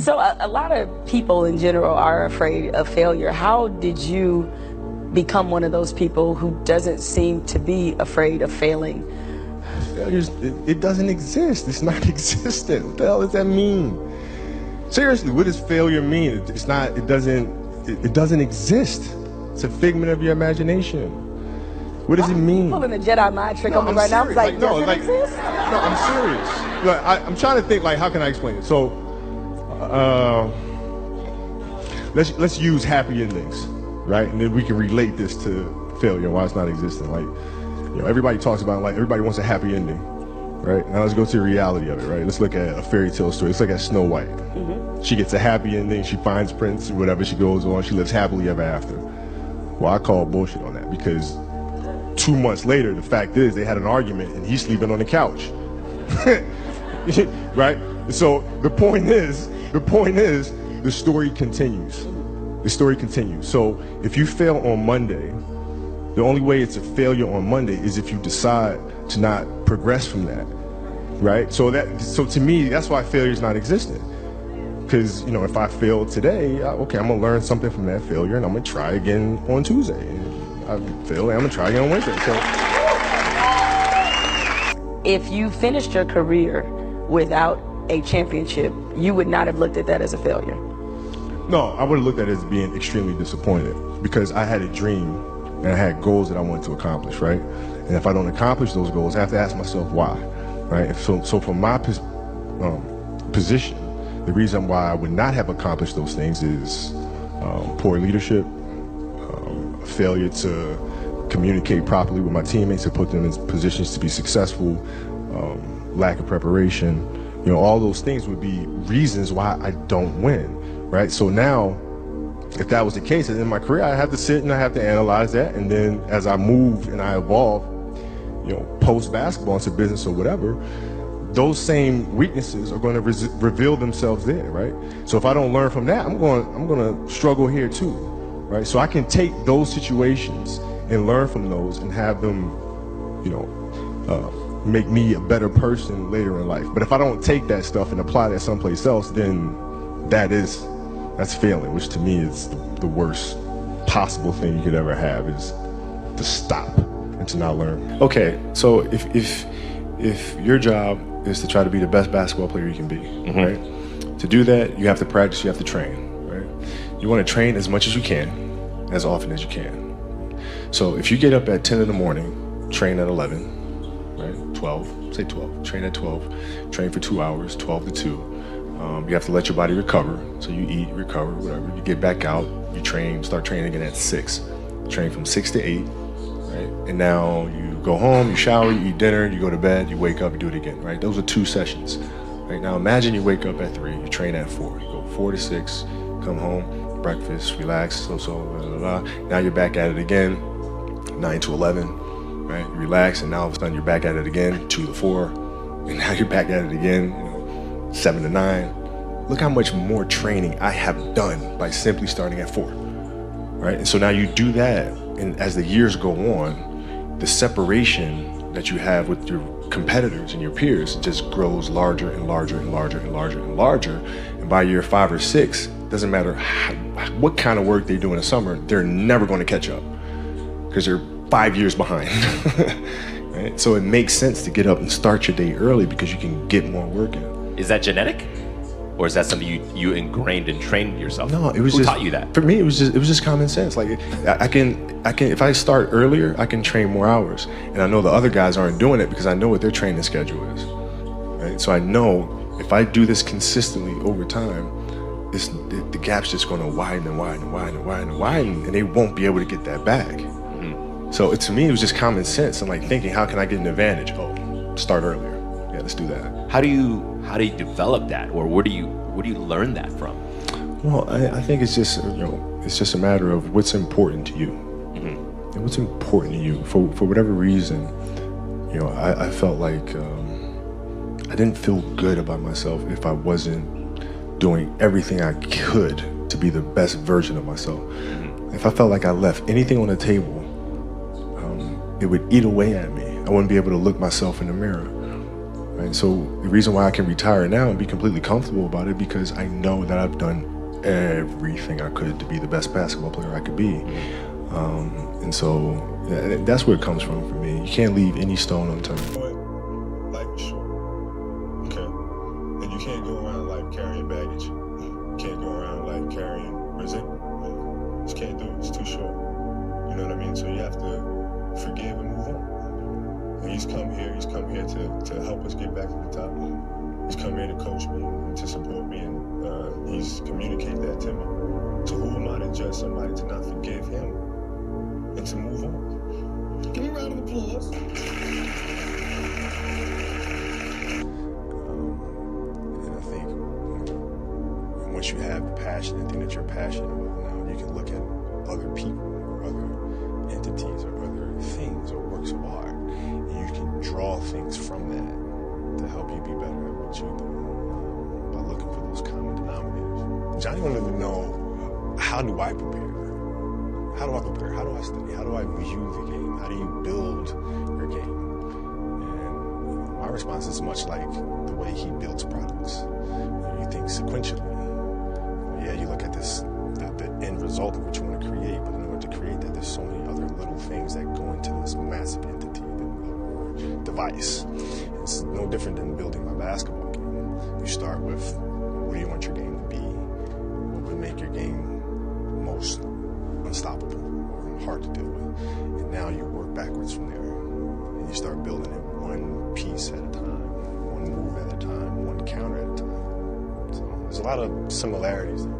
So a lot of people in general are afraid of failure. How did you become one of those people who doesn't seem to be afraid of failing? It doesn't exist. It's not existent. What the hell does that mean? Seriously, what does failure mean? It's not. It doesn't exist. It's a figment of your imagination. What does it mean? Pulling a Jedi mind trick on me right now. I was like, does it exist? No, I'm serious. Look, I'm trying to think, like, how can I explain it? So, let's use happy endings, right? And then we can relate this to failure and why it's not existent. Like, you know, everybody talks about, like, everybody wants a happy ending, right? Now let's go to the reality of it, right? Let's look at a fairy tale story. Let's look at Snow White. Mm-hmm. She gets a happy ending. She finds Prince, whatever, she goes on. She lives happily ever after. Well, I call bullshit on that, because 2 months later, the fact is they had an argument and he's sleeping on the couch. Right? So the point is, the story continues. The story continues. So if you fail on Monday, the only way it's a failure on Monday is if you decide to not progress from that. Right? So to me, that's why failure is not existent. Because, you know, if I fail today, okay, I'm gonna learn something from that failure and I'm gonna try again on Tuesday. I failed, I'm gonna try again on Wednesday. So, if you finished your career without a championship, you would not have looked at that as a failure. No, I would have looked at it as being extremely disappointed, because I had a dream and I had goals that I wanted to accomplish, right? And if I don't accomplish those goals, I have to ask myself why, right? So from my position, the reason why I would not have accomplished those things is poor leadership, failure to communicate properly with my teammates to put them in positions to be successful, lack of preparation. You know, all those things would be reasons why I don't win, right? So now, if that was the case, in my career, I have to sit and I have to analyze that, and then as I move and I evolve, you know, post basketball into business or whatever, those same weaknesses are going to reveal themselves there, right? So if I don't learn from that, I'm going to struggle here too, right? So I can take those situations and learn from those and have them, you know, make me a better person later in life. But if I don't take that stuff and apply that someplace else, then that's failing, which to me is the worst possible thing you could ever have, is to stop and to not learn. Okay, so if your job is to try to be the best basketball player you can be, mm-hmm. right? To do that, you have to practice, you have to train, right? You want to train as much as you can, as often as you can. So if you get up at 10 in the morning, train at 11, right? 12, say 12, train at 12, train for 2 hours, 12 to 2. You have to let your body recover. So you eat, recover, whatever. You get back out, you train, start training again at 6. Train from 6 to 8, right? And now you go home, you shower, you eat dinner, you go to bed, you wake up, you do it again, right? Those are 2 sessions. Right? Now imagine you wake up at 3, you train at 4. You go 4 to 6, come home, breakfast, relax, blah, blah, blah. Now you're back at it again, 9 to 11, right? You relax, and now all of a sudden you're back at it again, 2 to 4, and now you're back at it again, 7 to 9. Look how much more training I have done by simply starting at 4, right? And so now you do that, and as the years go on, the separation that you have with your competitors and your peers just grows larger and larger and larger and larger and larger. And by year 5 or 6, doesn't matter what kind of work they do in the summer, they're never going to catch up because they're 5 years behind. Right? So it makes sense to get up and start your day early because you can get more work in. Is that genetic? Or is that something you ingrained and trained yourself? No, it was Who just, taught you that? For me, it was just common sense. Like I can if I start earlier, I can train more hours, and I know the other guys aren't doing it because I know what their training schedule is. Right? So I know if I do this consistently over time, the gap's just going to widen and widen and widen and widen and widen, and they won't be able to get that back. Mm-hmm. So to me, it was just common sense and like thinking, how can I get an advantage? Oh, start earlier. Yeah, let's do that. How do you develop that, or where do you learn that from? Well, I think it's just it's just a matter of what's important to you, mm-hmm. and what's important to you for whatever reason. I felt like I didn't feel good about myself if I wasn't doing everything I could to be the best version of myself. Mm-hmm. If I felt like I left anything on the table, it would eat away at me. I wouldn't be able to look myself in the mirror. Right? So the reason why I can retire now and be completely comfortable about it, because I know that I've done everything I could to be the best basketball player I could be. And so that's where it comes from for me. You can't leave any stone unturned. But life is short, okay? And you can't go around life carrying baggage. You can't go around life carrying resentment. You just can't do it. It's too short. You know what I mean? So you have to forgive and move on. And he's come here to help us get back to the top. He's come here to coach me and to support me, and he's communicated that to me. So who am I to judge somebody to not forgive him and to move on? Give me a round of applause. And I think once you have the passion and thing that you're passionate about now, you can look at other people or other entities or other things or works of art, and you can draw things from that to help you be better at what you do by looking for those common denominators. Johnny wanted to know, how do I prepare? How do I prepare? How do I study? How do I view the game? How do you build your game? And my response is much like the way he builds products. You think sequentially. Yeah, you look at this, the end result of what you want to create, but in order to create that, there's so many other little things that go into this massive entity or device. It's no different than building my basketball game. You start with, what do you want your game to be? What would make your game most unstoppable or hard to deal with? And now you work backwards from there. And you start building it one piece at a time, one move at a time, one counter at a time. So there's a lot of similarities there.